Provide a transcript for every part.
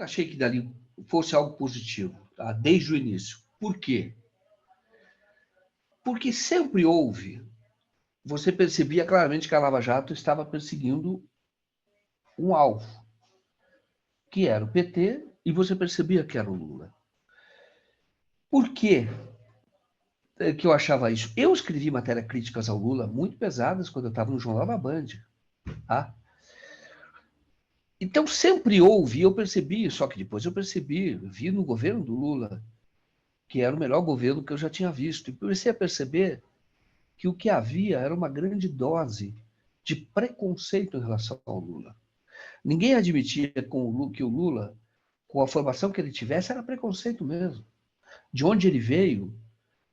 nunca achei que dali fosse algo positivo, tá? Desde o início. Por quê? Porque sempre houve, você percebia claramente que a Lava Jato estava perseguindo um alvo, que era o PT, e você percebia que era o Lula. Por quê que eu achava isso? Eu escrevi matérias críticas ao Lula muito pesadas quando eu estava no Jornal da Band. Tá? Então sempre houve, eu percebi, só que depois eu percebi, vi no governo do Lula, que era o melhor governo que eu já tinha visto, e comecei a perceber que o que havia era uma grande dose de preconceito em relação ao Lula. Ninguém admitia que o Lula, com a formação que ele tivesse, era preconceito mesmo. De onde ele veio,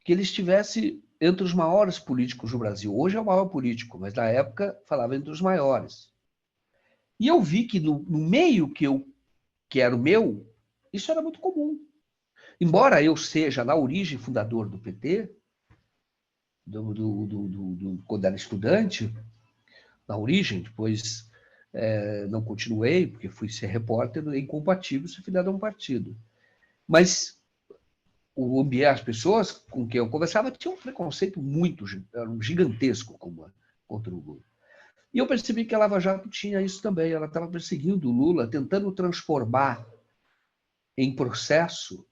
que ele estivesse entre os maiores políticos do Brasil. Hoje é o maior político, mas na época falava entre os maiores. E eu vi que no meio que era o meu, isso era muito comum. Embora eu seja, na origem, fundador do PT, quando era estudante, na origem, depois não continuei, porque fui ser repórter, é incompatível ser filiado a um partido. Mas o ambiente, as pessoas com quem eu conversava tinham um preconceito muito gigantesco contra o Lula. E eu percebi que a Lava Jato tinha isso também. Ela estava perseguindo o Lula, tentando transformar em processo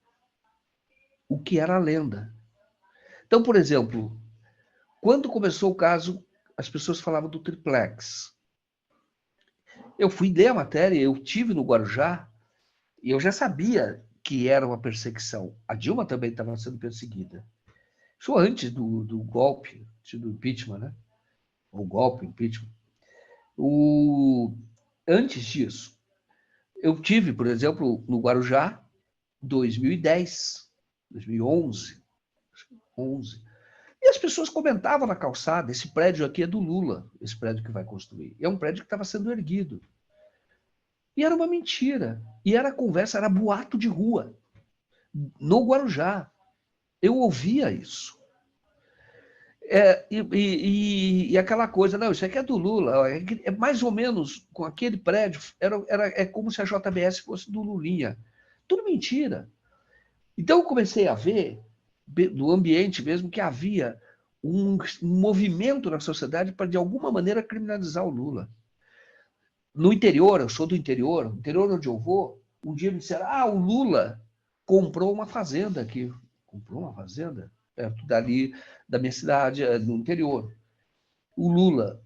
o que era a lenda. Então, por exemplo, quando começou o caso, as pessoas falavam do triplex. Eu fui ler a matéria, eu tive no Guarujá, e eu já sabia que era uma perseguição. A Dilma também estava sendo perseguida. Isso antes do golpe, do impeachment, né? O golpe, impeachment. Antes disso, eu tive, por exemplo, no Guarujá, 2010, 2011, 11. E as pessoas comentavam na calçada, esse prédio aqui é do Lula, esse prédio que vai construir. É um prédio que estava sendo erguido. E era uma mentira. E era conversa, era boato de rua, no Guarujá. Eu ouvia isso. E aquela coisa, não, isso aqui é do Lula, é mais ou menos com aquele prédio, é como se a JBS fosse do Lulinha. Tudo mentira. Então eu comecei a ver, do ambiente mesmo, que havia um movimento na sociedade para, de alguma maneira, criminalizar o Lula. No interior, eu sou do interior onde eu vou, um dia me disseram, o Lula comprou uma fazenda aqui. Comprou uma fazenda? Perto dali da minha cidade, no interior. O Lula.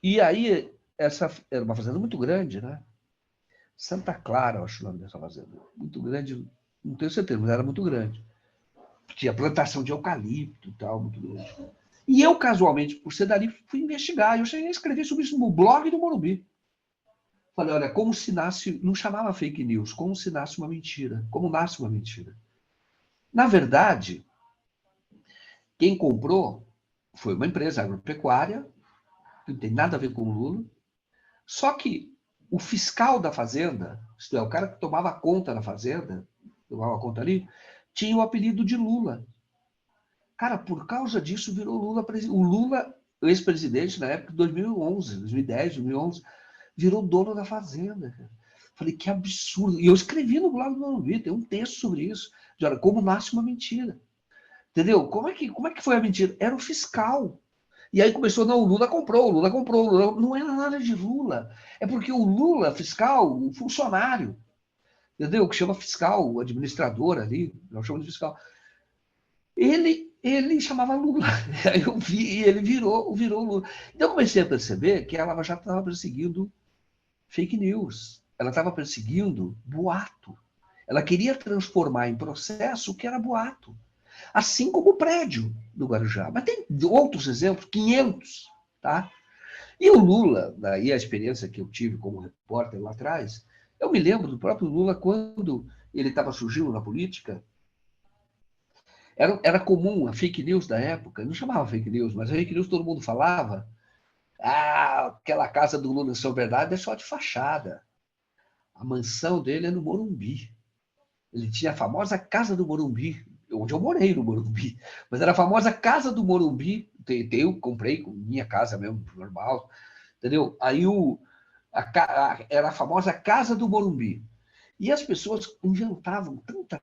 E aí, essa era uma fazenda muito grande, né? Santa Clara, eu acho o nome dessa fazenda. Muito grande, não tenho certeza, mas era muito grande. Tinha plantação de eucalipto e tal, muito grande. E eu, casualmente, por ser dali, fui investigar. Eu cheguei a escrever sobre isso no blog do Morumbi. Falei, olha, como se nasce, não chamava fake news, como se nasce uma mentira, como nasce uma mentira. Na verdade, quem comprou foi uma empresa agropecuária, que não tem nada a ver com o Lula, só que o fiscal da fazenda, isto é, o cara que tomava conta da fazenda, tomava conta ali, tinha o apelido de Lula. Cara, por causa disso virou Lula presidente. O Lula, ex-presidente na época de 2011, 2010, 2011, virou dono da fazenda. Cara. Falei, que absurdo. E eu escrevi no blog do Morumbi, tem um texto sobre isso, de olha, como nasce uma mentira. Entendeu? Como é que foi a mentira? Era o fiscal. E aí começou, não, o Lula comprou. Não era nada de Lula. É porque o Lula, fiscal, o funcionário, entendeu? Que chama fiscal, o administrador ali, não chama de fiscal. Ele chamava Lula. Aí eu vi, e ele virou Lula. Então eu comecei a perceber que a Lava Jato estava perseguindo fake news. Ela estava perseguindo boato. Ela queria transformar em processo o que era boato. Assim como o prédio do Guarujá. Mas tem outros exemplos, 500. Tá? E o Lula, daí a experiência que eu tive como repórter lá atrás, eu me lembro do próprio Lula quando ele estava surgindo na política. Era comum a fake news da época, não chamava fake news, mas a fake news todo mundo falava. Aquela casa do Lula em São Bernardo é só de fachada. A mansão dele é no Morumbi. Ele tinha a famosa Casa do Morumbi, onde eu morei no Morumbi, mas era a famosa Casa do Morumbi. Eu comprei com minha casa mesmo, normal, entendeu? Aí era a famosa Casa do Morumbi. E as pessoas inventavam tanta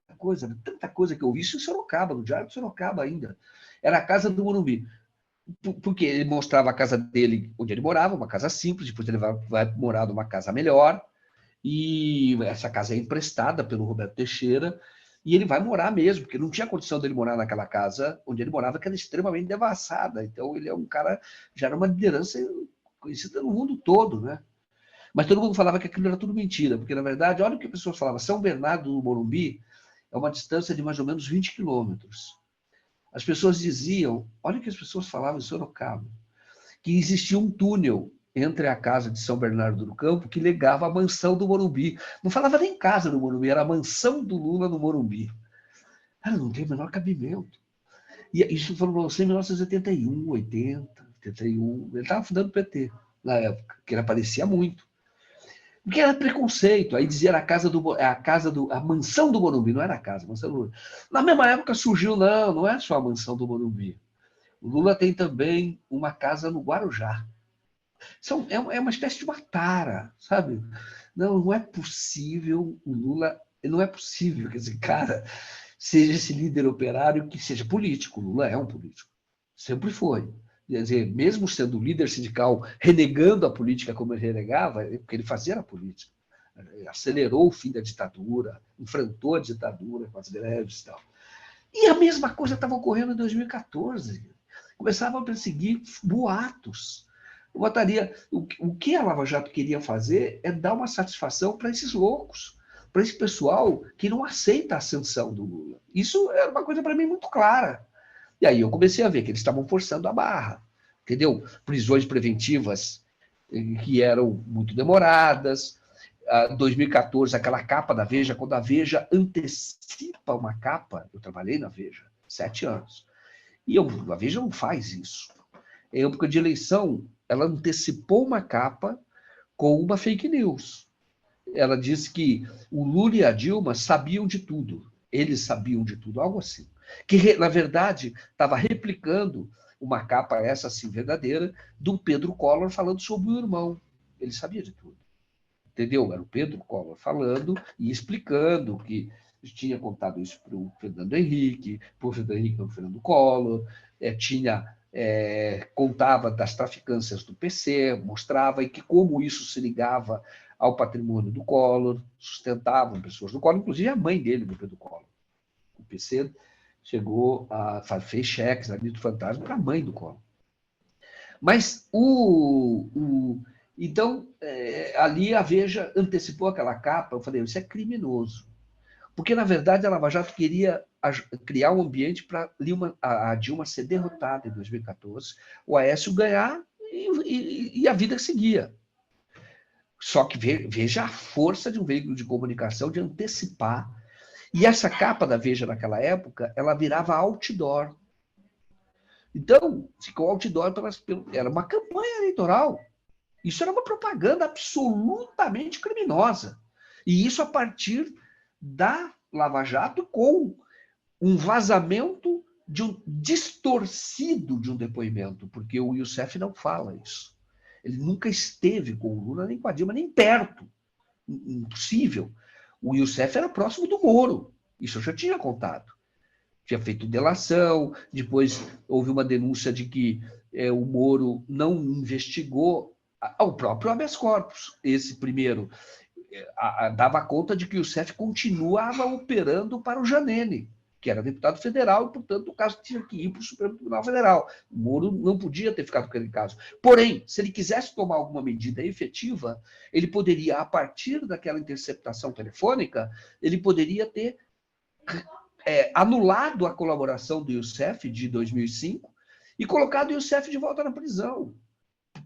coisa que eu vi isso em Sorocaba, no Diário de Sorocaba ainda. Era a casa do Morumbi. Porque ele mostrava a casa dele, onde ele morava, uma casa simples, depois ele vai morar numa casa melhor, e essa casa é emprestada pelo Roberto Teixeira, e ele vai morar mesmo, porque não tinha condição dele morar naquela casa onde ele morava, que era extremamente devassada. Então ele é um cara, já era uma liderança conhecida no mundo todo, né? Mas todo mundo falava que aquilo era tudo mentira, porque na verdade, olha o que as pessoas falavam, São Bernardo do Morumbi é uma distância de mais ou menos 20 quilômetros. As pessoas diziam, olha o que as pessoas falavam em Sorocaba, que existia um túnel entre a casa de São Bernardo do Campo que ligava à mansão do Morumbi. Não falava nem casa do Morumbi, era a mansão do Lula no Morumbi. Cara, não tem o menor cabimento. E isso foi em 1981, 80, 81. Ele estava fundando o PT na época, que ele aparecia muito. Porque era preconceito. Aí dizia a mansão do Morumbi, não era a casa, a mansão do Morumbi. Na mesma época surgiu, não é só a mansão do Morumbi. O Lula tem também uma casa no Guarujá. É uma espécie de uma tara, sabe? Não é possível o Lula, não é possível que esse cara seja esse líder operário que seja político. O Lula é um político, sempre foi. Quer dizer, mesmo sendo líder sindical, renegando a política como ele renegava, porque ele fazia a política. Acelerou o fim da ditadura, enfrentou a ditadura com as greves e tal. E a mesma coisa estava ocorrendo em 2014. Começavam a perseguir boatos. O que a Lava Jato queria fazer é dar uma satisfação para esses loucos, para esse pessoal que não aceita a ascensão do Lula. Isso era uma coisa para mim muito clara. E aí eu comecei a ver que eles estavam forçando a barra, entendeu? Prisões preventivas que eram muito demoradas. 2014, aquela capa da Veja, quando a Veja antecipa uma capa, eu trabalhei na Veja 7 anos, e a Veja não faz isso. Em época de eleição, ela antecipou uma capa com uma fake news. Ela disse que o Lula e a Dilma sabiam de tudo. Eles sabiam de tudo, algo assim. Que, na verdade, estava replicando uma capa, essa sim, verdadeira, do Pedro Collor falando sobre o irmão. Ele sabia de tudo. Entendeu? Era o Pedro Collor falando e explicando que tinha contado isso para o Fernando Henrique, para o Fernando Henrique, para o Fernando Collor, contava das traficâncias do PC, mostrava e que como isso se ligava ao patrimônio do Collor, sustentavam pessoas do Collor, inclusive a mãe dele, do Pedro Collor. O PC fez cheques ali do Fantasma para a mãe do Collor. Mas então, ali a Veja antecipou aquela capa, eu falei, isso é criminoso. Porque, na verdade, a Lava Jato queria criar um ambiente para a Dilma ser derrotada em 2014, o Aécio ganhar e a vida seguia. Só que veja a força de um veículo de comunicação de antecipar. E essa capa da Veja naquela época, ela virava outdoor. Então, ficou outdoor, era uma campanha eleitoral. Isso era uma propaganda absolutamente criminosa. E isso a partir da Lava Jato com um vazamento distorcido de um depoimento, porque o Youssef não fala isso. Ele nunca esteve com o Lula, nem com a Dilma, nem perto. Impossível. O Youssef era próximo do Moro. Isso eu já tinha contado. Tinha feito delação, depois houve uma denúncia de que o Moro não investigou o próprio habeas corpus. Esse primeiro dava conta de que o Youssef continuava operando para o Janene, que era deputado federal, e, portanto, o caso tinha que ir para o Supremo Tribunal Federal. O Moro não podia ter ficado com aquele caso. Porém, se ele quisesse tomar alguma medida efetiva, ele poderia, a partir daquela interceptação telefônica, ele poderia ter anulado a colaboração do Youssef de 2005 e colocado o Youssef de volta na prisão,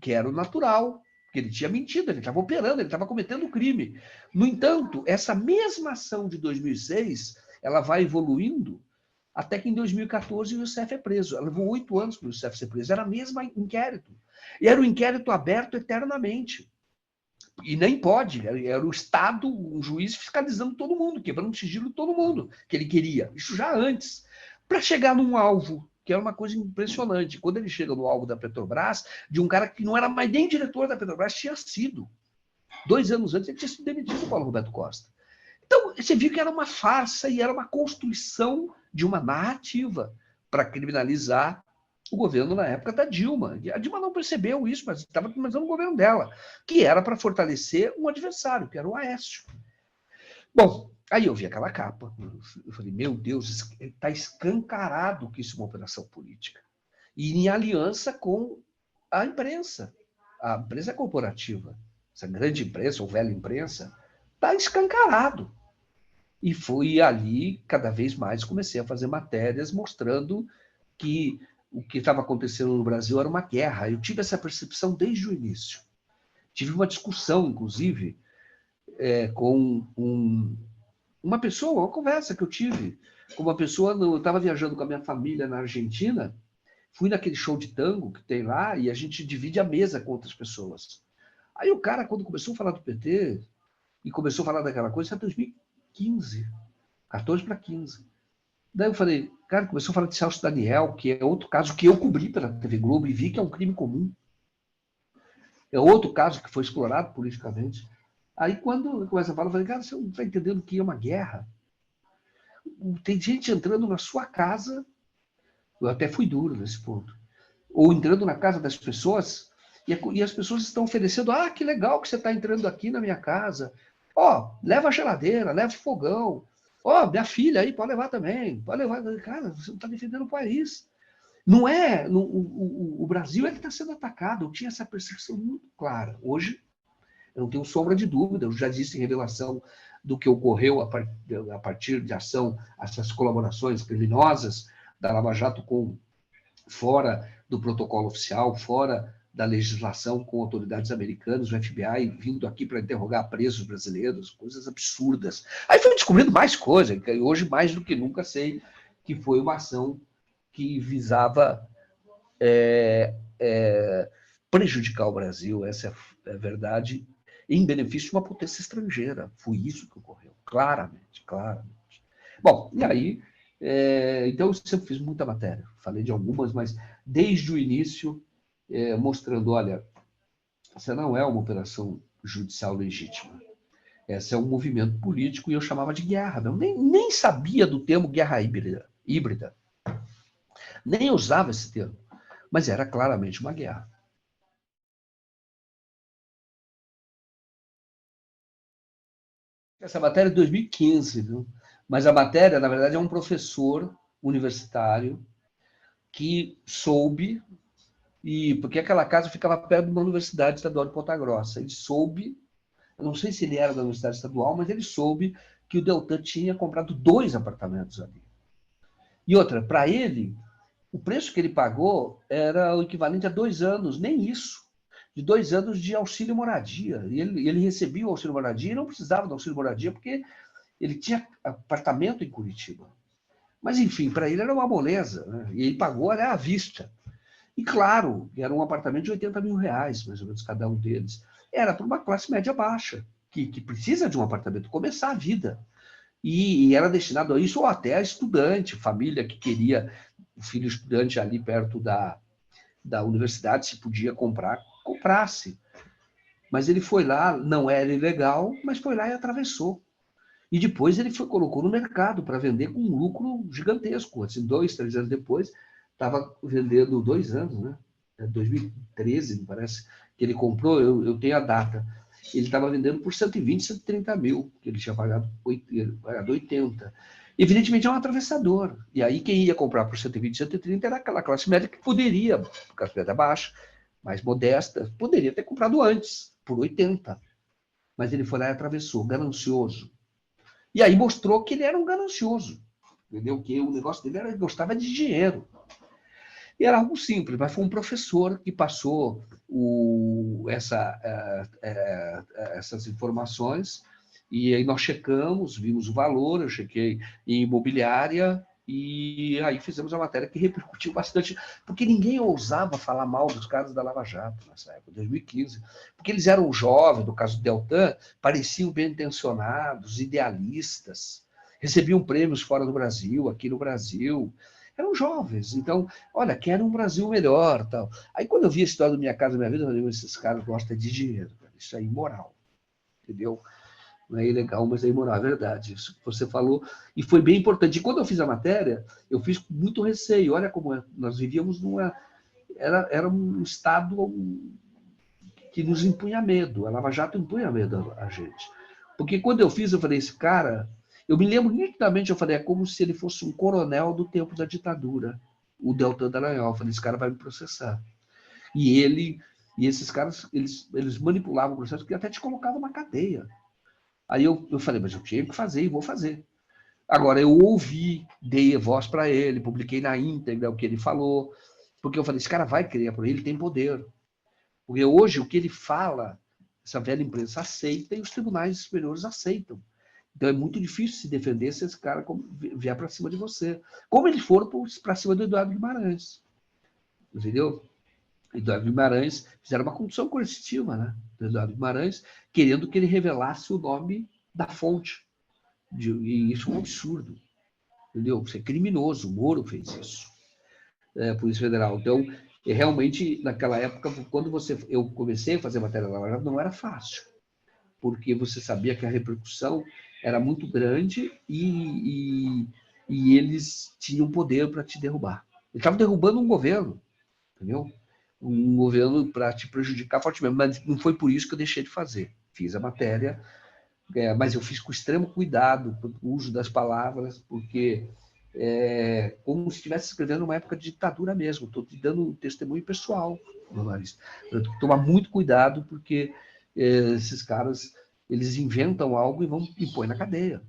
que era o natural, porque ele tinha mentido, ele estava operando, ele estava cometendo crime. No entanto, essa mesma ação de 2006, ela vai evoluindo até que em 2014 o Youssef é preso. Ela levou 8 anos para o Youssef ser preso. Era o mesmo inquérito. E era um inquérito aberto eternamente. E nem pode, era o Estado, um juiz fiscalizando todo mundo, quebrando o sigilo de todo mundo, que ele queria. Isso já antes. Para chegar num alvo, que era uma coisa impressionante. Quando ele chega no alvo da Petrobras, de um cara que não era mais nem diretor da Petrobras, tinha sido. 2 anos antes, ele tinha sido demitido, Paulo Roberto Costa. Então, você viu que era uma farsa e era uma construção de uma narrativa para criminalizar o governo na época da Dilma. E a Dilma não percebeu isso, mas estava começando o governo dela, que era para fortalecer um adversário, que era o Aécio. Bom, aí eu vi aquela capa. Eu falei, meu Deus, está escancarado que isso é uma operação política. E em aliança com a imprensa corporativa. Essa grande imprensa, ou velha imprensa, está escancarado. E fui ali, cada vez mais, comecei a fazer matérias mostrando que o que estava acontecendo no Brasil era uma guerra. Eu tive essa percepção desde o início. Tive uma discussão, inclusive, com uma pessoa, uma conversa que eu tive com uma pessoa. Eu estava viajando com a minha família na Argentina, fui naquele show de tango que tem lá e a gente divide a mesa com outras pessoas. Aí o cara, quando começou a falar do PT e começou a falar daquela coisa, isso é 2015, 14 para 15. Daí eu falei, cara, começou a falar de Celso Daniel, que é outro caso que eu cobri pela TV Globo e vi que é um crime comum. É outro caso que foi explorado politicamente. Aí quando eu começo a falar, eu falei, cara, você não está entendendo que é uma guerra? Tem gente entrando na sua casa, eu até fui duro nesse ponto, ou entrando na casa das pessoas, e as pessoas estão oferecendo, que legal que você está entrando aqui na minha casa. Leva a geladeira, leva o fogão. Minha filha aí, pode levar também. Pode levar. Cara, você não está defendendo o país. Não é. O Brasil é que está sendo atacado. Eu tinha essa percepção muito clara. Hoje, eu não tenho sombra de dúvida. Eu já disse em revelação do que ocorreu a partir de ação, essas colaborações criminosas da Lava Jato fora do protocolo oficial, fora da legislação com autoridades americanas, o FBI vindo aqui para interrogar presos brasileiros, coisas absurdas. Aí foi descobrindo mais coisas, e hoje mais do que nunca sei que foi uma ação que visava prejudicar o Brasil, essa é a verdade, em benefício de uma potência estrangeira. Foi isso que ocorreu, claramente, claramente. Bom, e aí, então eu sempre fiz muita matéria, falei de algumas, mas desde o início, mostrando, olha, essa não é uma operação judicial legítima. Essa é um movimento político e eu chamava de guerra. Eu nem sabia do termo guerra híbrida. Nem usava esse termo. Mas era claramente uma guerra. Essa matéria é de 2015, viu? Mas a matéria, na verdade, é um professor universitário que soube, porque aquela casa ficava perto de uma universidade estadual de Ponta Grossa. Ele soube, eu não sei se ele era da universidade estadual, mas ele soube que o Deltan tinha comprado 2 apartamentos ali. E outra, para ele, o preço que ele pagou era o equivalente a 2 anos, nem isso, de 2 anos de auxílio moradia. E ele recebia o auxílio moradia e não precisava do auxílio moradia porque ele tinha apartamento em Curitiba. Mas, enfim, para ele era uma moleza, né? E ele pagou à vista. E, claro, era um apartamento de 80 mil reais, mais ou menos, cada um deles. Era para uma classe média baixa, que precisa de um apartamento, começar a vida. E era destinado a isso, ou até a estudante, família que queria o filho estudante ali perto da universidade, se podia comprar, comprasse. Mas ele foi lá, não era ilegal, mas foi lá e atravessou. E depois ele colocou no mercado para vender com um lucro gigantesco. Assim, 2, 3 anos depois, estava vendendo 2 anos, né? 2013, me parece, que ele comprou, eu tenho a data. Ele estava vendendo por 120, 130 mil, que ele tinha pagado 80. Evidentemente é um atravessador. E aí quem ia comprar por 120, 130 era aquela classe média que poderia, classe média baixa, mais modesta, poderia ter comprado antes, por 80. Mas ele foi lá e atravessou, ganancioso. E aí mostrou que ele era um ganancioso, entendeu? Que o negócio dele era, gostava de dinheiro. E era algo simples, mas foi um professor que passou essas informações e aí nós checamos, vimos o valor, eu chequei em imobiliária e aí fizemos a matéria que repercutiu bastante, porque ninguém ousava falar mal dos caras da Lava Jato nessa época, 2015, porque eles eram jovens, no caso do Deltan, pareciam bem intencionados, idealistas, recebiam prêmios fora do Brasil, aqui no Brasil, eram jovens, então, olha, querem um Brasil melhor, tal. Aí quando eu vi a história do Minha Casa Minha Vida, eu falei, esses caras gostam de dinheiro, isso é imoral, entendeu? Não é ilegal, mas é imoral, é verdade. Isso que você falou, e foi bem importante. E quando eu fiz a matéria, eu fiz com muito receio. Olha como nós vivíamos numa... Era um estado que nos impunha medo. A Lava Jato impunha medo a gente. Porque quando eu fiz, eu falei, esse cara... Eu me lembro nitidamente, eu falei, é como se ele fosse um coronel do tempo da ditadura, o Deltan Dallagnol. Eu falei, esse cara vai me processar. E esses caras, eles manipulavam o processo que até te colocavam na cadeia. Aí eu falei, mas eu tinha que fazer e vou fazer. Agora, eu ouvi, dei voz para ele, publiquei na íntegra o que ele falou, porque eu falei, esse cara vai criar por ele tem poder. Porque hoje o que ele fala, essa velha imprensa aceita e os tribunais superiores aceitam. Então é muito difícil se defender se esse cara vier para cima de você. Como eles foram para cima do Eduardo Guimarães. Entendeu? Eduardo Guimarães fizeram uma condição coercitiva, né? Do Eduardo Guimarães, querendo que ele revelasse o nome da fonte. E isso é um absurdo. Entendeu? Isso é criminoso. O Moro fez isso. A Polícia Federal. Então, realmente, naquela época, quando eu comecei a fazer matéria da Lava Jato, não era fácil. Porque você sabia que a repercussão era muito grande e eles tinham poder para te derrubar. Eles estavam derrubando um governo, entendeu? Um governo para te prejudicar fortemente. Mas não foi por isso que eu deixei de fazer. Fiz a matéria, mas eu fiz com extremo cuidado com o uso das palavras, porque como se estivesse escrevendo numa época de ditadura mesmo. Estou te dando um testemunho pessoal, jornalista. Eu tenho que tomar muito cuidado, porque esses caras, eles inventam algo e põem na cadeia.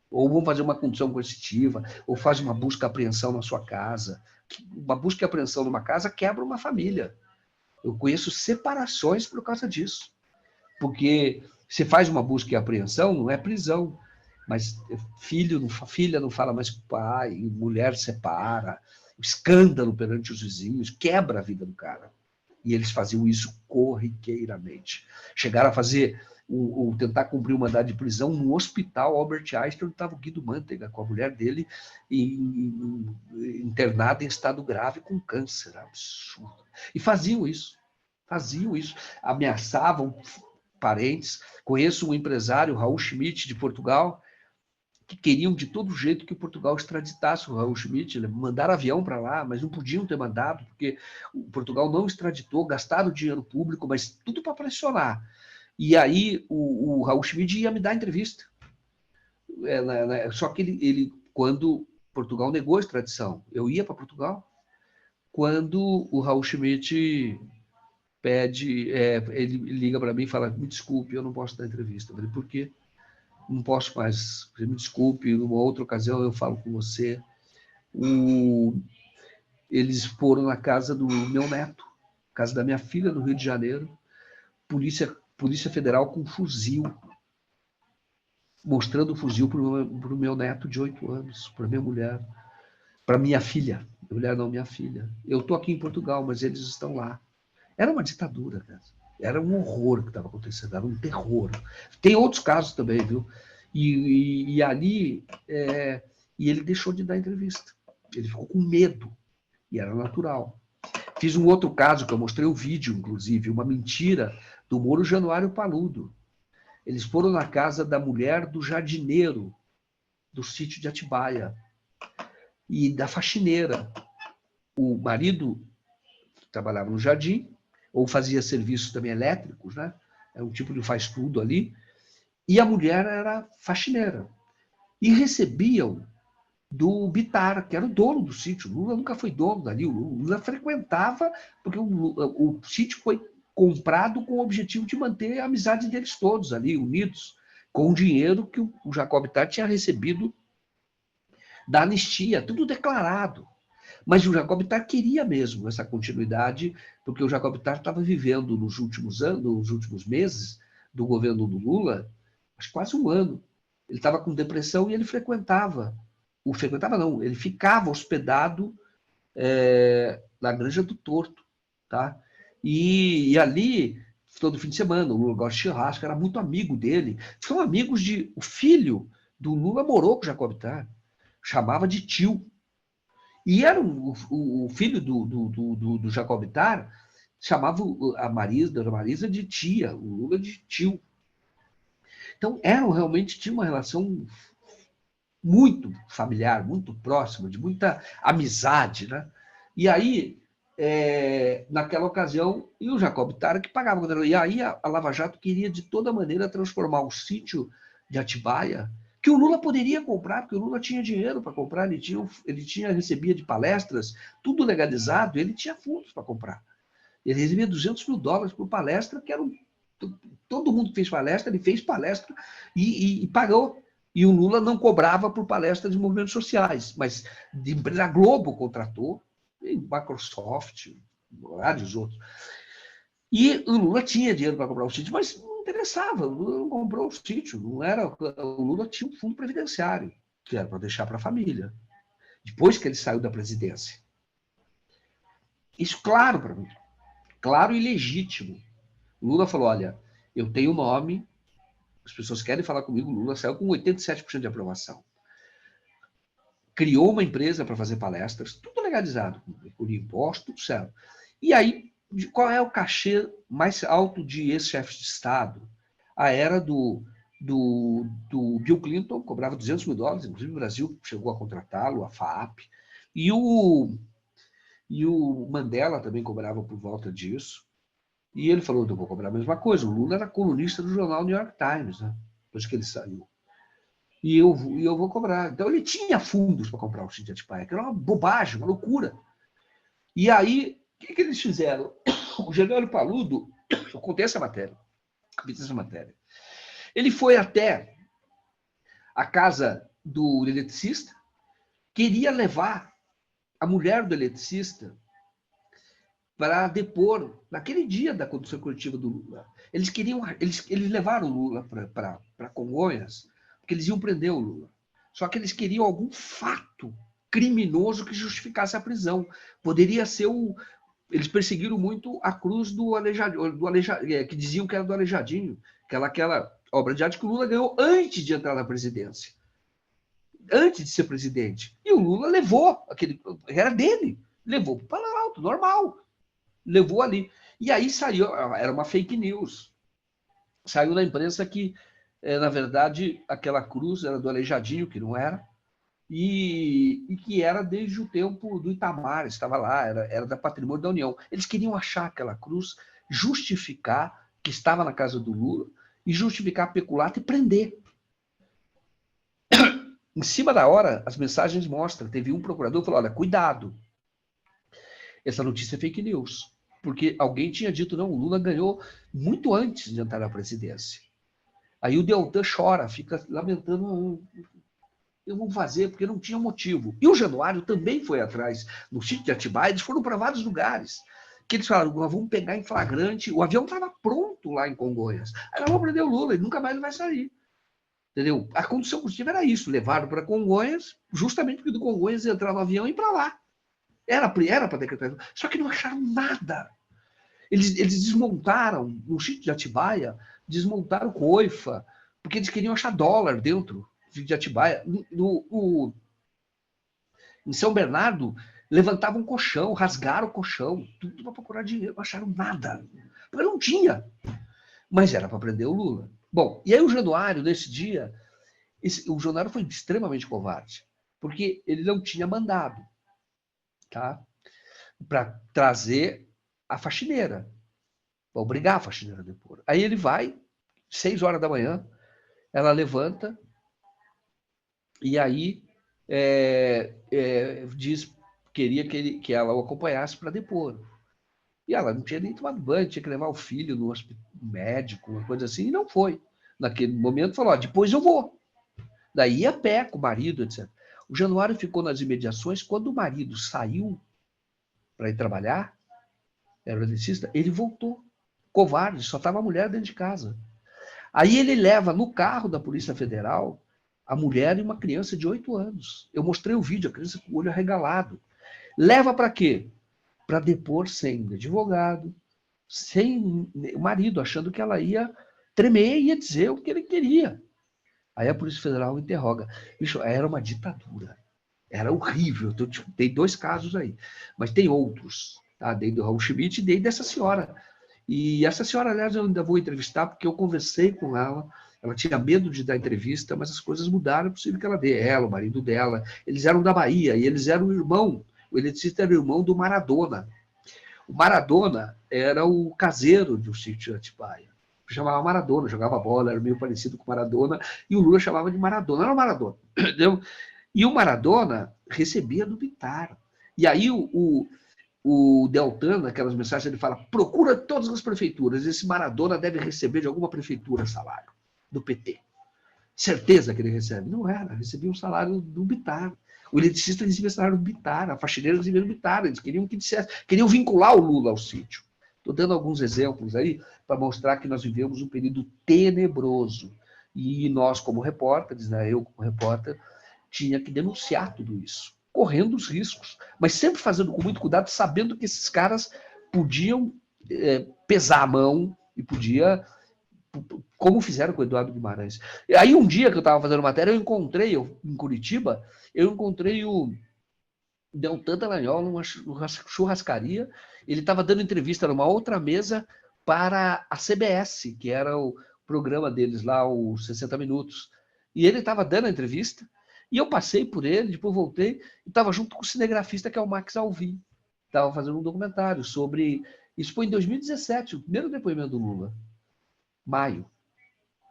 Ou vão fazer uma condição coercitiva, ou fazem uma busca e apreensão na sua casa. Uma busca e apreensão numa casa quebra uma família. Eu conheço separações por causa disso. Porque você faz uma busca e apreensão, não é prisão. Mas filha não fala mais com o pai, mulher separa, escândalo perante os vizinhos, quebra a vida do cara. E eles faziam isso corriqueiramente. Chegaram a fazer, tentar cumprir o mandado de prisão no hospital Albert Einstein, onde estava o Guido Mantega, com a mulher dele, internada em estado grave com câncer. Absurdo. E faziam isso. Ameaçavam parentes. Conheço um empresário, Raul Schmidt, de Portugal, que queriam de todo jeito que Portugal extraditasse o Raul Schmidt. Mandaram avião para lá, mas não podiam ter mandado, porque Portugal não extraditou, gastaram dinheiro público, mas tudo para pressionar. E aí o Raul Schmidt ia me dar entrevista. Só que ele, quando Portugal negou a extradição, eu ia para Portugal. Quando o Raul Schmidt pede, ele liga para mim e fala, me desculpe, eu não posso dar entrevista. Eu falei, por quê? Não posso mais, me desculpe, numa outra ocasião eu falo com você. Eles foram na casa do meu neto, casa da minha filha, no Rio de Janeiro, Polícia Federal com fuzil, mostrando o fuzil para o meu neto de 8 anos, para minha mulher, para minha filha. Mulher não, minha filha. Eu estou aqui em Portugal, mas eles estão lá. Era uma ditadura, cara. Era um horror que estava acontecendo, era um terror. Tem outros casos também, viu? E ali, e ele deixou de dar entrevista. Ele ficou com medo, e era natural. Fiz um outro caso, que eu mostrei o vídeo, inclusive, uma mentira do Moro Januário Paludo. Eles foram na casa da mulher do jardineiro, do sítio de Atibaia, e da faxineira. O marido trabalhava no jardim, ou fazia serviços também elétricos, né? É um tipo de faz-tudo ali. E a mulher era faxineira. E recebiam do Bitar, que era o dono do sítio. O Lula nunca foi dono dali. O Lula frequentava, porque o sítio foi comprado com o objetivo de manter a amizade deles todos ali, unidos, com o dinheiro que o Jacob Bitar tinha recebido da anistia, tudo declarado. Mas o Jacob Bitar queria mesmo essa continuidade, porque o Jacob Bitar estava vivendo nos últimos anos, nos últimos meses do governo do Lula, acho quase um ano. Ele estava com depressão e ele ele ficava hospedado na Granja do Torto, tá? E ali, todo fim de semana, o Lula gosta de churrasco, era muito amigo dele. São amigos o filho do Lula morou com o Jacob Bitar, chamava de tio. E era o filho do Jacob Bitar, chamava a Marisa de tia, o Lula de tio. Então, realmente tinha uma relação muito familiar, muito próxima, de muita amizade, né? E aí, naquela ocasião, e o Jacob Tara que pagava. E aí a Lava Jato queria, de toda maneira, transformar o sítio de Atibaia, que o Lula poderia comprar, porque o Lula tinha dinheiro para comprar, recebia de palestras, tudo legalizado, ele tinha fundos para comprar. Ele recebia $200 mil por palestra, que era todo mundo que fez palestra, ele fez palestra e pagou. E o Lula não cobrava por palestras de movimentos sociais, mas a Globo contratou, Microsoft, vários outros. E o Lula tinha dinheiro para comprar o sítio, mas não interessava, o Lula não comprou o sítio, não era, o Lula tinha um fundo previdenciário, que era para deixar para a família, depois que ele saiu da presidência. Isso claro para mim, claro e legítimo. O Lula falou, olha, eu tenho nome, as pessoas querem falar comigo, o Lula saiu com 87% de aprovação. Criou uma empresa para fazer palestras, tudo legalizado, por imposto, tudo certo. E aí, qual é o cachê mais alto de ex-chefe de Estado? A era do Bill Clinton, cobrava $200 mil, inclusive o Brasil chegou a contratá-lo, a FAAP, e o Mandela também cobrava por volta disso. E ele falou, eu vou cobrar a mesma coisa. O Lula era colunista do jornal New York Times, né? Depois que ele saiu. E eu vou cobrar. Então ele tinha fundos para comprar o sítio de Atibaia, que era uma bobagem, uma loucura. E aí, o que eles fizeram? O Genório Paludo, eu contei essa matéria, ele foi até a casa do eletricista, queria levar a mulher do eletricista para depor, naquele dia da condução coletiva do Lula. Eles levaram o Lula para Congonhas, porque eles iam prender o Lula. Só que eles queriam algum fato criminoso que justificasse a prisão. Poderia ser eles perseguiram muito a cruz do Aleijadinho, que diziam que era do Aleijadinho, aquela obra de arte que o Lula ganhou antes de entrar na presidência, antes de ser presidente. E o Lula levou, era dele, levou para o Planalto, normal. Levou ali. E aí saiu, era uma fake news. Saiu na imprensa que, na verdade, aquela cruz era do Aleijadinho, que não era, e que era desde o tempo do Itamar, estava lá, era da Patrimônio da União. Eles queriam achar aquela cruz, justificar que estava na casa do Lula, e justificar a peculata e prender. Em cima da hora, as mensagens mostram, teve um procurador que falou, olha, cuidado, essa notícia é fake news. Porque alguém tinha dito, não, o Lula ganhou muito antes de entrar na presidência. Aí o Deltan chora, fica lamentando, eu vou fazer, porque não tinha motivo. E o Januário também foi atrás, no sítio de Atibaia, eles foram para vários lugares, que eles falaram, vamos pegar em flagrante, o avião estava pronto lá em Congonhas, aí nós vamos prender o Lula, e nunca mais ele vai sair. Entendeu? A condição coletiva era isso, levaram para Congonhas, justamente porque do Congonhas entrar no avião e ir para lá. Era para decretar. Só que não acharam nada. Eles desmontaram, no sítio de Atibaia, desmontaram coifa, porque eles queriam achar dólar dentro do sítio de Atibaia. Em São Bernardo, levantavam um colchão, rasgaram o colchão, tudo para procurar dinheiro, não acharam nada. Porque não tinha. Mas era para prender o Lula. Bom, e aí o Januário, nesse dia, o Januário foi extremamente covarde, porque ele não tinha mandado, tá? Para trazer a faxineira, para obrigar a faxineira a depor. Aí ele vai, 6 horas da manhã, ela levanta, e aí queria que ela o acompanhasse para depor. E ela não tinha nem tomado banho, tinha que levar o filho no médico, uma coisa assim, e não foi. Naquele momento falou, depois eu vou. Daí ia a pé com o marido, etc. O Januário ficou nas imediações, quando o marido saiu para ir trabalhar, era o eletricista, ele voltou. Covarde, só estava a mulher dentro de casa. Aí ele leva no carro da Polícia Federal a mulher e uma criança de 8 anos. Eu mostrei o vídeo, a criança com o olho arregalado. Leva para quê? Para depor sem advogado, sem o marido, achando que ela ia tremer e ia dizer o que ele queria. Aí a Polícia Federal interroga. Bicho, era uma ditadura. Era horrível. Então, tem 2 casos aí. Mas tem outros. Tá? Dei do Raul Schmidt e dei dessa senhora. E essa senhora, aliás, eu ainda vou entrevistar, porque eu conversei com ela. Ela tinha medo de dar entrevista, mas as coisas mudaram, é possível que ela dê. Ela, o marido dela, eles eram da Bahia, e eles eram o eletricista era o irmão do Maradona. O Maradona era o caseiro do sítio Atibaia. Chamava Maradona, jogava bola, era meio parecido com Maradona, e o Lula chamava de Maradona. Era o Maradona, entendeu? E o Maradona recebia do Bittar. E aí o Deltan, naquelas mensagens, ele fala: procura todas as prefeituras, esse Maradona deve receber de alguma prefeitura salário, do PT. Certeza que ele recebe. Não era, recebia um salário do Bittar. O eletricista recebia salário do Bittar, a faxineira recebia do Bittar. Eles queriam que dissesse, queriam vincular o Lula ao sítio. Estou dando alguns exemplos aí para mostrar que nós vivemos um período tenebroso. E nós, como repórteres, né, eu como repórter, tinha que denunciar tudo isso, correndo os riscos, mas sempre fazendo com muito cuidado, sabendo que esses caras podiam pesar a mão e podia, como fizeram com o Eduardo Guimarães. E aí um dia que eu estava fazendo matéria, em Curitiba, eu encontrei o Deltan Dallagnol numa churrascaria. Ele estava dando entrevista numa outra mesa para a CBS, que era o programa deles lá, os 60 Minutos. E ele estava dando a entrevista, e eu passei por ele, depois voltei, e estava junto com o cinegrafista, que é o Max Alvim. Estava fazendo um documentário sobre... Isso foi em 2017, o primeiro depoimento do Lula. Maio.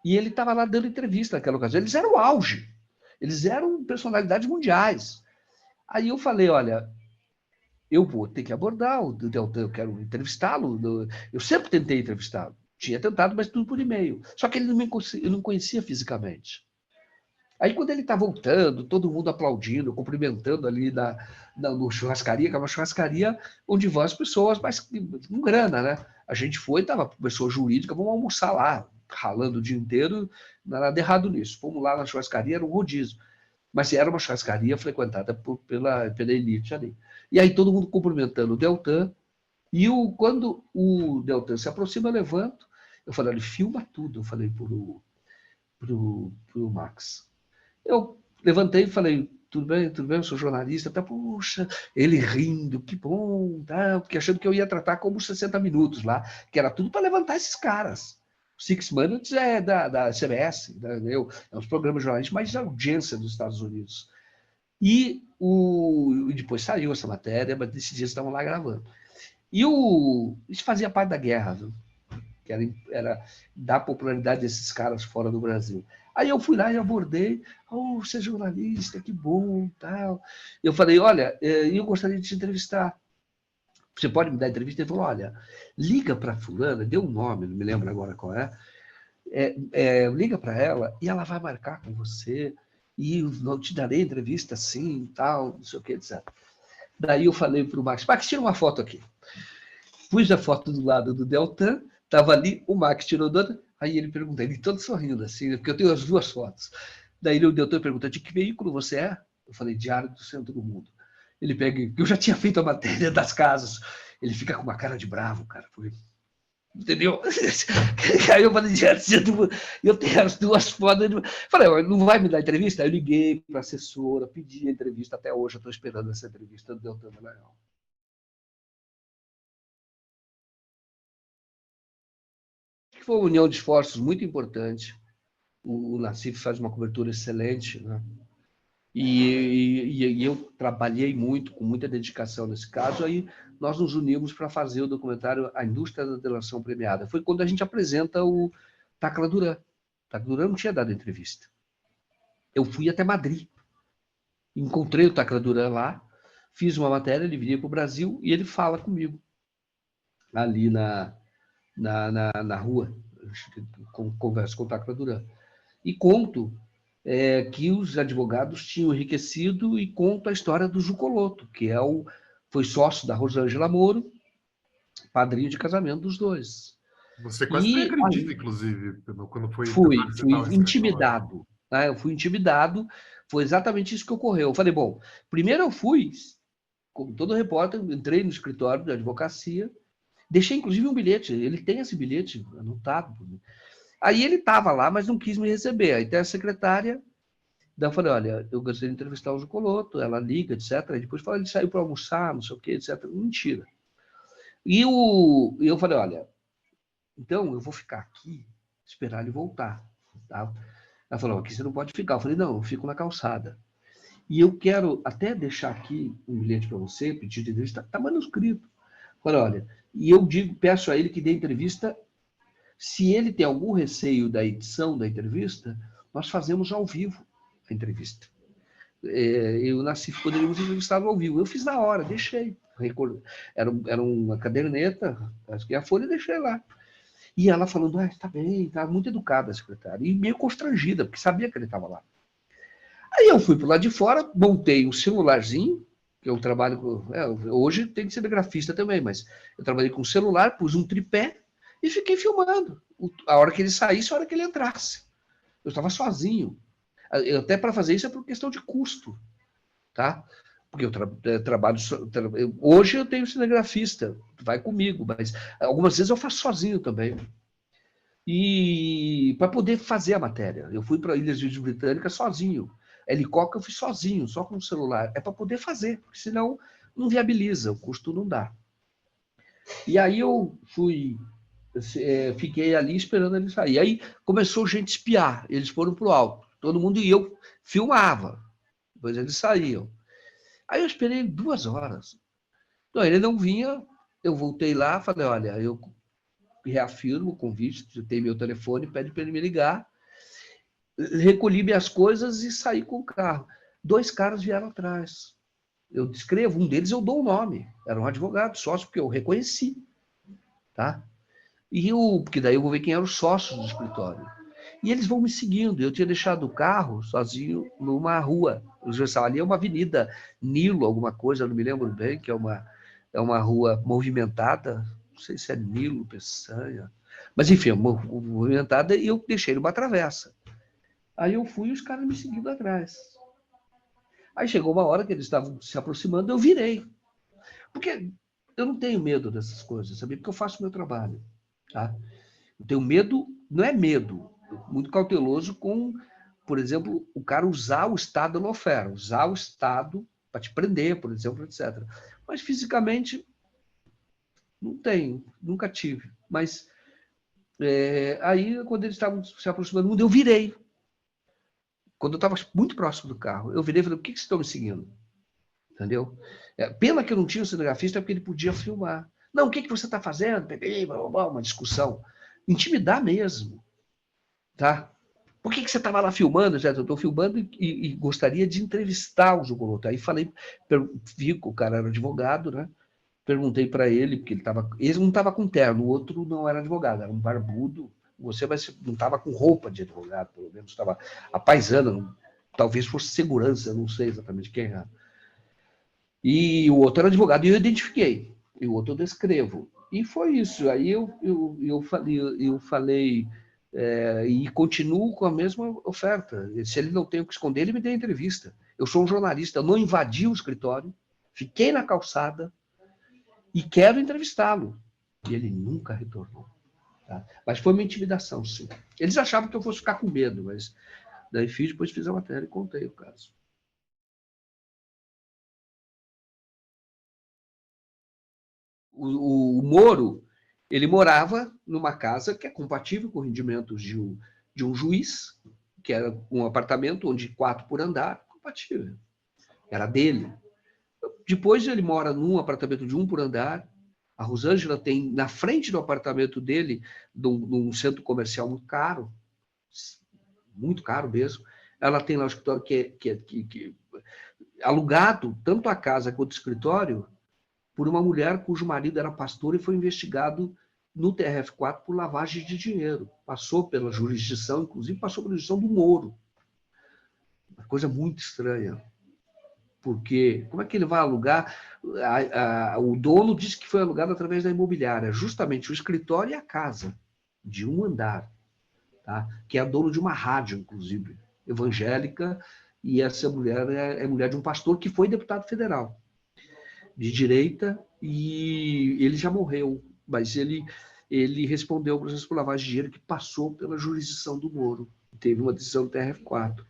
E ele estava lá dando entrevista naquela ocasião. Eles eram o auge. Eles eram personalidades mundiais. Aí eu falei, olha, eu vou ter que abordar o Deltan, eu quero entrevistá-lo. Eu sempre tentei entrevistá-lo. Tinha tentado, mas tudo por e-mail. Só que ele eu não conhecia fisicamente. Aí quando ele está voltando, todo mundo aplaudindo, cumprimentando ali no churrascaria, que é uma churrascaria onde vão as pessoas, mas com grana, né? A gente foi, estava pessoa jurídica, vamos almoçar lá, ralando o dia inteiro, nada errado nisso. Fomos lá na churrascaria, era um rodízio. Mas era uma churrascaria frequentada pela elite ali. E aí todo mundo cumprimentando o Deltan, e quando o Deltan se aproxima, eu levanto, eu falei, filma tudo, eu falei pro Max. Eu levantei e falei, tudo bem, eu sou jornalista, tá, puxa, ele rindo, que bom, tá, porque achando que eu ia tratar como 60 Minutos lá, que era tudo para levantar esses caras. Six Minutes é da CBS, é uns programas jornalísticos mais de audiência dos Estados Unidos. E depois saiu essa matéria, mas nesses dias estavam lá gravando. Isso fazia parte da guerra, viu? Que era dar popularidade desses caras fora do Brasil. Aí eu fui lá e abordei, você é jornalista, que bom, tal. Eu falei, olha, eu gostaria de te entrevistar. Você pode me dar entrevista? Ele falou, olha, liga para fulana, deu um nome, não me lembro agora qual liga para ela e ela vai marcar com você e eu te darei entrevista assim, tal, não sei o que, etc. Daí eu falei para o Max, tira uma foto aqui. Pus a foto do lado do Deltan, estava ali, o Max tirou do outro, aí ele perguntou, ele todo sorrindo assim, porque eu tenho as duas fotos. Daí o Deltan perguntou, de que veículo você é? Eu falei, Diário do Centro do Mundo. Ele pega, eu já tinha feito a matéria das casas. Ele fica com uma cara de bravo, cara. Entendeu? Aí eu falei, eu tenho as duas fotos. Falei, não vai me dar entrevista? Aí eu liguei para a assessora, pedi a entrevista, até hoje eu estou esperando essa entrevista do Deltan Dallagnol. Foi uma união de esforços muito importante. O Nassif faz uma cobertura excelente, né? E eu trabalhei muito, com muita dedicação nesse caso, aí nós nos unimos para fazer o documentário A Indústria da Delação Premiada. Foi quando a gente apresenta o Tacla Duran. Tacla Duran não tinha dado entrevista. Eu fui até Madrid, encontrei o Tacla Duran lá, fiz uma matéria, ele viria para o Brasil e ele fala comigo, ali na rua, converso com o Tacla Duran. E conto que os advogados tinham enriquecido e conto a história do Jucoloto, que foi sócio da Rosângela Moro, padrinho de casamento dos dois. Você quase me acredita, inclusive, quando foi... Fui intimidado. Né? Eu fui intimidado, foi exatamente isso que ocorreu. Eu falei, bom, primeiro eu fui, como todo repórter, entrei no escritório da advocacia, deixei inclusive um bilhete, ele tem esse bilhete anotado. Aí ele estava lá, mas não quis me receber. Aí tem a secretária, daí eu falei, olha, eu gostaria de entrevistar o Jucoloto, ela liga, etc. Aí depois fala, ele saiu para almoçar, não sei o quê, etc. Mentira. E eu falei, olha, então eu vou ficar aqui, esperar ele voltar. Tá? Ela falou, aqui você não pode ficar. Eu falei, não, eu fico na calçada. E eu quero até deixar aqui um bilhete para você, pedido de entrevista, está manuscrito. Falei, olha, e eu peço a ele que dê entrevista. Se ele tem algum receio da edição da entrevista, nós fazemos ao vivo a entrevista. Eu nasci, poderíamos entrevistá-lo ao vivo. Eu fiz na hora, deixei. Era uma caderneta, acho que a folha, deixei lá. E ela falando, está bem, está muito educada a secretária. E meio constrangida, porque sabia que ele estava lá. Aí eu fui para o lado de fora, montei um celularzinho, que eu trabalho com... hoje tem que ser grafista também, mas eu trabalhei com celular, pus um tripé e fiquei filmando. A hora que ele saísse, a hora que ele entrasse. Eu estava sozinho. Até para fazer isso é por questão de custo, tá? Porque eu trabalho... hoje eu tenho cinegrafista, vai comigo, mas algumas vezes eu faço sozinho também. E para poder fazer a matéria. Eu fui para Ilhas Virgens Britânicas sozinho. Helicóptero eu fui sozinho, só com o celular. É para poder fazer, porque senão não viabiliza, o custo não dá. E aí eu fiquei ali esperando ele sair. Aí começou gente a espiar, eles foram para o alto. Todo mundo e eu filmava. Depois eles saíam. Aí eu esperei 2 horas. Não, ele não vinha, eu voltei lá, falei, olha, eu reafirmo o convite, tem meu telefone, pede para ele me ligar. Recolhi minhas coisas e saí com o carro. 2 caras vieram atrás. Eu descrevo, um deles eu dou o nome. Era um advogado, sócio, porque eu reconheci. Tá? Porque daí eu vou ver quem eram os sócios do escritório. E eles vão me seguindo. Eu tinha deixado o carro sozinho numa rua. Ali é uma avenida Nilo, alguma coisa, não me lembro bem, que é uma rua movimentada. Não sei se é Nilo, Peçanha. Mas, enfim, movimentada, e eu deixei numa travessa. Aí eu fui e os caras me seguindo atrás. Aí chegou uma hora que eles estavam se aproximando, eu virei. Porque eu não tenho medo dessas coisas, sabe? Porque eu faço o meu trabalho. Tá? Eu tenho medo, não é medo, muito cauteloso com, por exemplo, o cara usar o Estado da lawfare, usar o Estado para te prender, por exemplo, etc. Mas fisicamente, não tenho, nunca tive. Mas aí, quando eles estavam se aproximando, eu virei. Quando eu estava muito próximo do carro, eu virei e falei, por que vocês estão me seguindo? Entendeu? Pena que eu não tinha um cinegrafista, porque ele podia filmar. Não, o que você está fazendo? Uma discussão. Intimidar mesmo. Tá? Por que você estava lá filmando? Eu estou filmando e gostaria de entrevistar o Zucoloto. Aí falei, vi que o cara era advogado, né? Perguntei para ele, porque ele não estava com terno, o outro não era advogado, era um barbudo. Você não estava com roupa de advogado, pelo menos estava a paisana, talvez fosse segurança, não sei exatamente quem era. E o outro era advogado, e eu identifiquei. E o outro eu descrevo. E foi isso. Aí eu falei e continuo com a mesma oferta. Se ele não tem o que esconder, ele me dê entrevista. Eu sou um jornalista, eu não invadi o escritório, fiquei na calçada e quero entrevistá-lo. E ele nunca retornou. Tá? Mas foi uma intimidação, sim. Eles achavam que eu fosse ficar com medo, mas daí depois fiz a matéria e contei o caso. O Moro, ele morava numa casa que é compatível com rendimentos de um juiz, que era um apartamento onde 4 por andar, compatível. Era dele. Depois ele mora num apartamento de 1 por andar. A Rosângela tem, na frente do apartamento dele, num centro comercial muito caro mesmo. Ela tem lá o escritório que alugado, tanto a casa quanto o escritório, por uma mulher cujo marido era pastor e foi investigado no TRF4 por lavagem de dinheiro. Passou pela jurisdição, inclusive passou pela jurisdição do Moro. Uma coisa muito estranha. Porque como é que ele vai alugar? O dono disse que foi alugado através da imobiliária, justamente o escritório e a casa, de 1 andar, tá? Que é dono de uma rádio, inclusive, evangélica, e essa mulher é mulher de um pastor que foi deputado federal, de direita, e ele já morreu, mas ele respondeu ao processo por lavagem de dinheiro que passou pela jurisdição do Moro. Teve uma decisão do TRF4.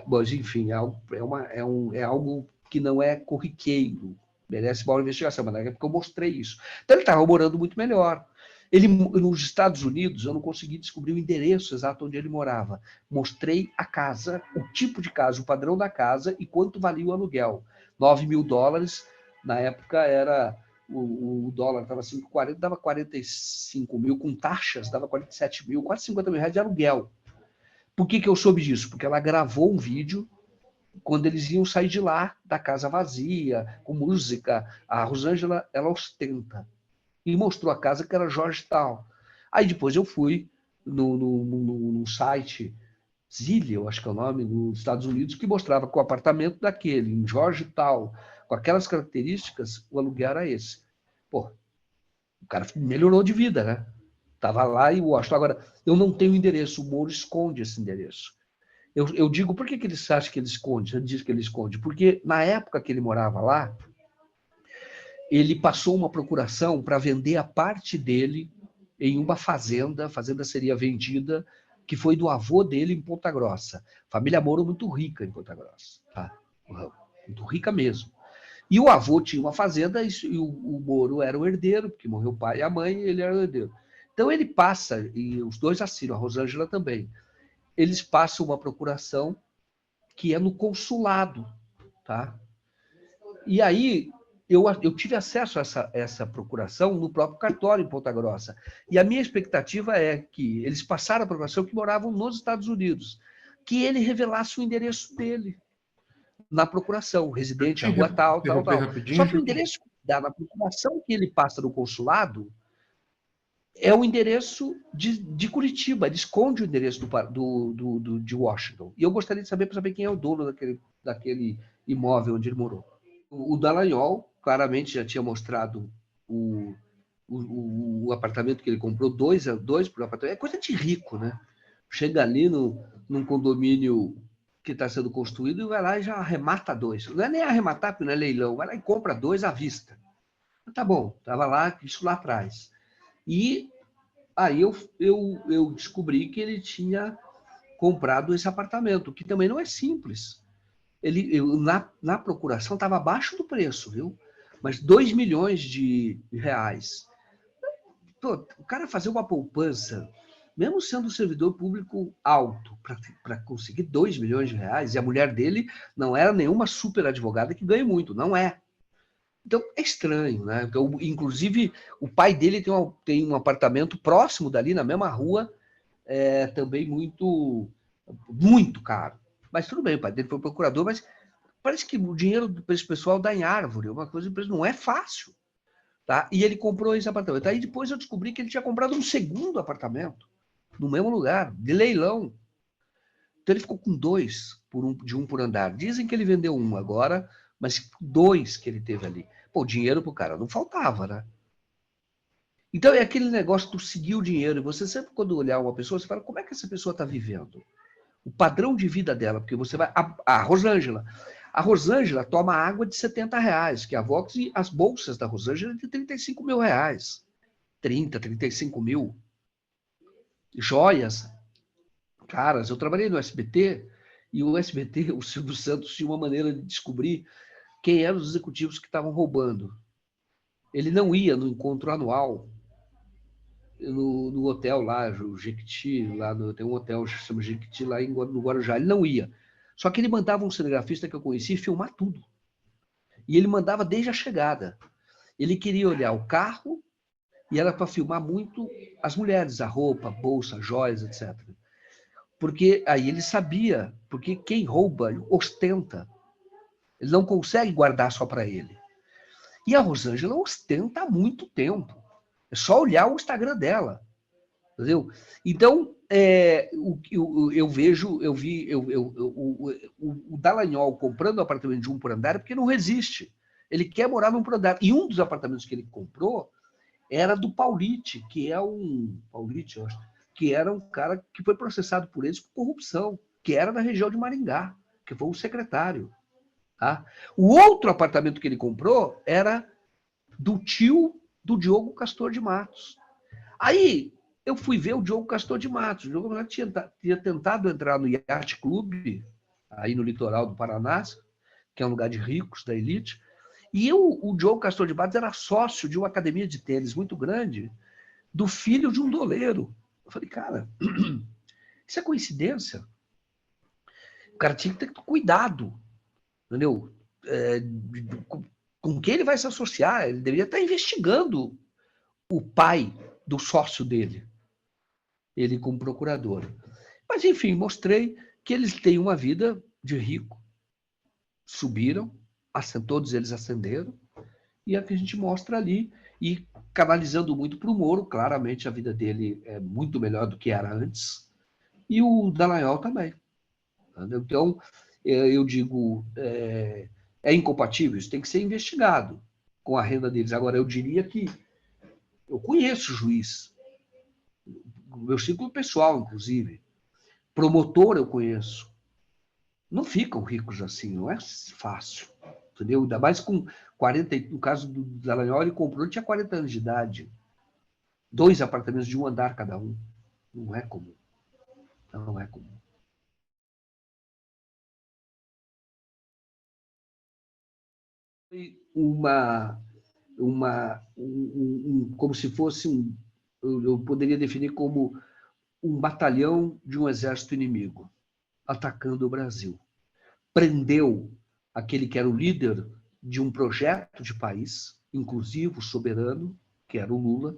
Mas, enfim, é algo que não é corriqueiro, merece maior investigação, mas na época eu mostrei isso. Então ele estava morando muito melhor. Nos Estados Unidos, eu não consegui descobrir o endereço exato onde ele morava. Mostrei a casa, o tipo de casa, o padrão da casa e quanto valia o aluguel. $9.000. Na época era o dólar estava 5,40, dava 45 mil, com taxas, dava 47 mil, quase 50 mil reais de aluguel. Por que eu soube disso? Porque ela gravou um vídeo quando eles iam sair de lá, da casa vazia, com música. A Rosângela, ela ostenta. E mostrou a casa que era Georgetown. Aí depois eu fui no site Zillow, eu acho que é o nome, nos Estados Unidos, que mostrava que o apartamento daquele, em Georgetown, com aquelas características, o aluguel era esse. Pô, o cara melhorou de vida, né? Estava lá em Washington. Agora, eu não tenho endereço, o Moro esconde esse endereço. Eu digo, por que ele acha que ele esconde? Ele diz que ele esconde. Porque na época que ele morava lá, ele passou uma procuração para vender a parte dele em uma fazenda, a fazenda seria vendida, que foi do avô dele em Ponta Grossa. Família Moro muito rica em Ponta Grossa, tá? Muito rica mesmo. E o avô tinha uma fazenda e o Moro era o herdeiro, porque morreu o pai e a mãe, e ele era o herdeiro. Então ele passa, e os dois assinam, a Rosângela também, eles passam uma procuração que é no consulado, tá? E aí eu tive acesso a essa procuração no próprio cartório em Ponta Grossa. E a minha expectativa é que eles passaram a procuração que moravam nos Estados Unidos, que ele revelasse o endereço dele na procuração, residente, a rua tal. Só que o endereço que dá na procuração que ele passa no consulado é o endereço de Curitiba, ele esconde o endereço de Washington. E eu gostaria de saber para saber quem é o dono daquele imóvel onde ele morou. O Dallagnol claramente já tinha mostrado o apartamento que ele comprou, dois por apartamento. É coisa de rico, né? Chega ali num condomínio que está sendo construído e vai lá e já arremata dois. Não é nem arrematar, porque não é leilão, vai lá e compra dois à vista. Tá bom, estava lá, isso lá atrás. E aí eu descobri que ele tinha comprado esse apartamento, que também não é simples. Na procuração estava abaixo do preço, viu? Mas 2 milhões de reais. Pô, o cara fazer uma poupança, mesmo sendo um servidor público alto, para conseguir 2 milhões de reais, e a mulher dele não era nenhuma super advogada que ganha muito, não é. Então, é estranho, né? Então, inclusive, o pai dele tem um apartamento próximo dali, na mesma rua, também muito, muito caro. Mas tudo bem, o pai dele foi procurador, mas parece que o dinheiro desse pessoal dá em árvore, uma coisa, não é fácil. Tá? E ele comprou esse apartamento. Aí depois eu descobri que ele tinha comprado um segundo apartamento, no mesmo lugar, de leilão. Então ele ficou com dois, de um por andar. Dizem que ele vendeu um agora, mas dois que ele teve ali. Pô, dinheiro pro cara não faltava, né? Então é aquele negócio de seguir o dinheiro. E você sempre, quando olhar uma pessoa, você fala, como é que essa pessoa está vivendo? O padrão de vida dela, porque você vai... A Rosângela toma água de R$70, que a Vox e as bolsas da Rosângela de R$35 mil. 30, 35 mil. Joias caras. Eu trabalhei no SBT e o SBT, o Silvio Santos, tinha uma maneira de descobrir quem eram os executivos que estavam roubando. Ele não ia no encontro anual no hotel lá, o Jequiti, tem um hotel que se chama Jequiti lá no Guarujá. Ele não ia. Só que ele mandava um cinegrafista que eu conheci filmar tudo. E ele mandava desde a chegada. Ele queria olhar o carro e era para filmar muito as mulheres, a roupa, a bolsa, joias, etc. Porque aí ele sabia, porque quem rouba ostenta. Ele não consegue guardar só para ele. E a Rosângela ostenta há muito tempo. É só olhar o Instagram dela. Entendeu? Então, eu vi o Dallagnol comprando um apartamento de um por andar porque não resiste. Ele quer morar num por andar. E um dos apartamentos que ele comprou era do Paulite, que é Paulite, eu acho, que era um cara que foi processado por eles por corrupção, que era da região de Maringá, que foi um secretário. Tá? O outro apartamento que ele comprou era do tio do Diogo Castor de Matos. Aí eu fui ver o Diogo Castor de Matos. O Diogo tinha tentado entrar no Yacht Club, aí no litoral do Paraná, que é um lugar de ricos, da elite, e o Diogo Castor de Matos era sócio de uma academia de tênis muito grande, do filho de um doleiro. Eu falei, cara, isso é coincidência? O cara tinha que ter cuidado, entendeu? Com quem ele vai se associar? Ele deveria estar investigando o pai do sócio dele, ele como procurador. Mas, enfim, mostrei que eles têm uma vida de rico, subiram, todos eles ascenderam, e é o que a gente mostra ali, e canalizando muito para o Moro, claramente a vida dele é muito melhor do que era antes, e o Dallagnol também. Entendeu? Então, eu digo, é incompatível, isso tem que ser investigado com a renda deles. Agora, eu diria que eu conheço o juiz, meu círculo pessoal, inclusive, promotor eu conheço, não ficam ricos assim, não é fácil, entendeu? Ainda mais com 40, no caso do Dallagnol, ele comprou, ele tinha 40 anos de idade, 2 apartamentos de um andar cada um, não é comum, não é comum. Como se fosse eu poderia definir como um batalhão de um exército inimigo atacando o Brasil. Prendeu aquele que era o líder de um projeto de país, inclusivo, soberano, que era o Lula,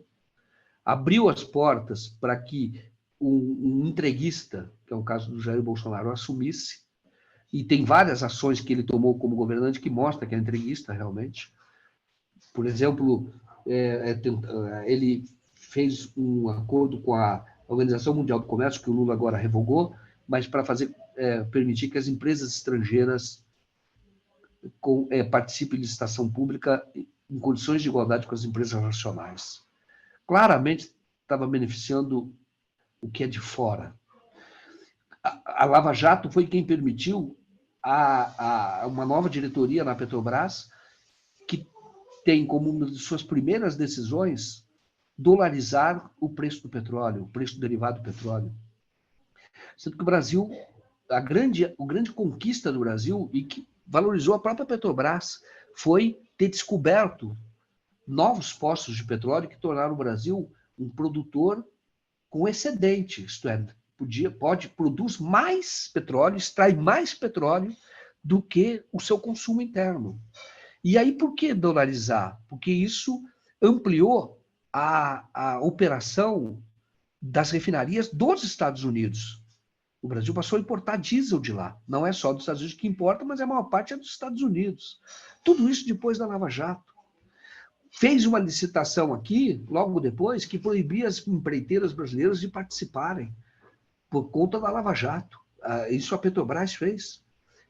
abriu as portas para que um entreguista, que é o caso do Jair Bolsonaro, assumisse, e tem várias ações que ele tomou como governante que mostra que é entreguista realmente. Por exemplo, ele fez um acordo com a Organização Mundial do Comércio, que o Lula agora revogou, mas para permitir que as empresas estrangeiras participem de licitação pública em condições de igualdade com as empresas nacionais. Claramente estava beneficiando o que é de fora. A Lava Jato foi quem permitiu uma nova diretoria na Petrobras, que tem como uma de suas primeiras decisões dolarizar o preço do petróleo, o preço do derivado do petróleo. Sendo que o Brasil, a grande conquista do Brasil, e que valorizou a própria Petrobras, foi ter descoberto novos poços de petróleo que tornaram o Brasil um produtor com excedente, isto é, produz mais petróleo, extrai mais petróleo do que o seu consumo interno. E aí, por que dolarizar? Porque isso ampliou a operação das refinarias dos Estados Unidos. O Brasil passou a importar diesel de lá. Não é só dos Estados Unidos que importa, mas a maior parte é dos Estados Unidos. Tudo isso depois da Lava Jato. Fez uma licitação aqui, logo depois, que proibia as empreiteiras brasileiras de participarem, por conta da Lava Jato. Isso a Petrobras fez,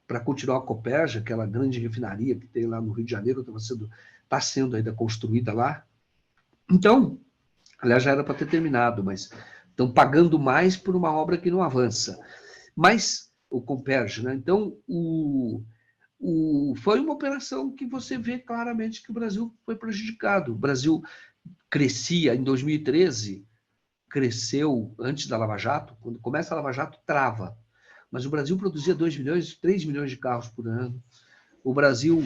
para continuar a Copérgia, aquela grande refinaria que tem lá no Rio de Janeiro, está sendo ainda construída lá. Então, aliás, já era para ter terminado, mas estão pagando mais por uma obra que não avança. Mas, o Copérgia, né? Então, foi uma operação que você vê claramente que o Brasil foi prejudicado. O Brasil crescia em 2013, cresceu antes da Lava Jato, quando começa a Lava Jato, trava. Mas o Brasil produzia 2 milhões, 3 milhões de carros por ano. O Brasil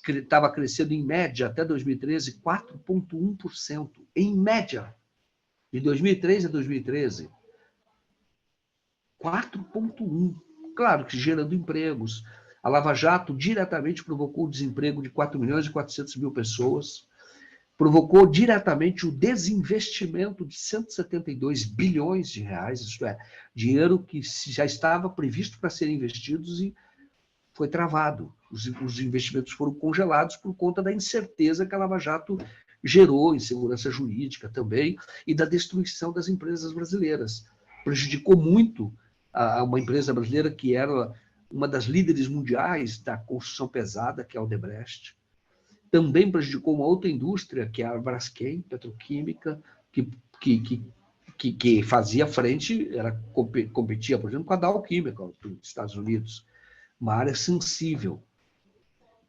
estava crescendo, em média, até 2013, 4,1%. Em média. De 2003 a 2013. 4,1%. Claro que gerando empregos. A Lava Jato diretamente provocou o desemprego de 4 milhões e 400 mil pessoas. Provocou diretamente o desinvestimento de 172 bilhões de reais, isto é, dinheiro que já estava previsto para ser investidos e foi travado. Os investimentos foram congelados por conta da incerteza que a Lava Jato gerou, insegurança jurídica também, e da destruição das empresas brasileiras. Prejudicou muito uma empresa brasileira que era uma das líderes mundiais da construção pesada, que é a Odebrecht. Também prejudicou uma outra indústria, que é a Braskem, petroquímica, que fazia frente, competia, por exemplo, com a Dow Chemical, dos Estados Unidos, uma área sensível.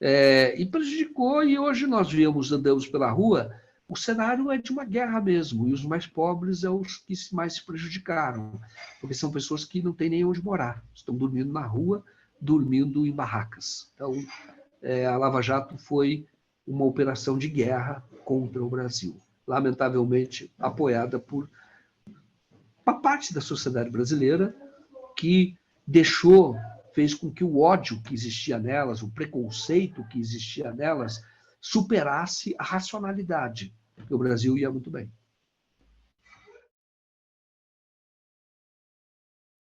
E prejudicou, e hoje nós andamos pela rua, o cenário é de uma guerra mesmo, e os mais pobres são os que mais se prejudicaram, porque são pessoas que não têm nem onde morar, estão dormindo na rua, dormindo em barracas. Então, a Lava Jato foi uma operação de guerra contra o Brasil. lamentavelmente apoiada por uma parte da sociedade brasileira que fez com que o ódio que existia nelas, o preconceito que existia nelas, superasse a racionalidade, porque o Brasil ia muito bem.